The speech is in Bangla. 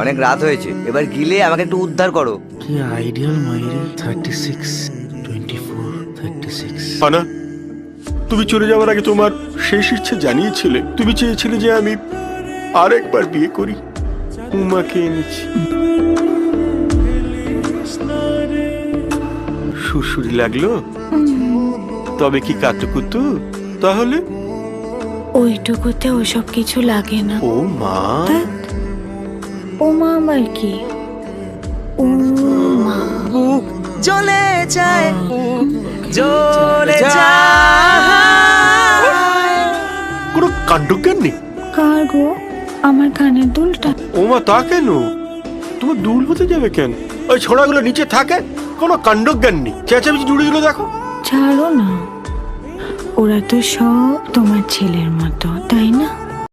অনেক রাত হয়েছে, এবার গিলে আমাকে একটু উদ্ধার করো। কি আইডিয়াল মাইরি। 36, 24, 36। আনা, তুমি চলে যাওয়ার আগে তোমার শেষ ইচ্ছে জানিয়েছিলে। তুমি চেয়েছিলে যে আমি আরেকবার বিয়ে করি। উমাকে এনেছি। সুরসুরি লাগলো? তবে কি কাতুকুতু? তাহলে ওইটুকুতে ওসব কিছু লাগে না। ও মা, ও মা আমার কি? ও মা বুক জ্বলে যায়, জ্বলে যায়। কোনো কাণ্ডজ্ঞান নেই। কার গো? আমার কানের দুলটা। ও মা, তা কেন? তোমার দুল হতে যাবে কেন? ওই ছোড়াগুলো নিচে থাকে, কোনো কাণ্ডজ্ঞান নেই। চেঁচামেচি জুড়িগুলো দেখো। ছাড়ো না, ওরা তো সব তোমার ছেলের মতো, তাই না?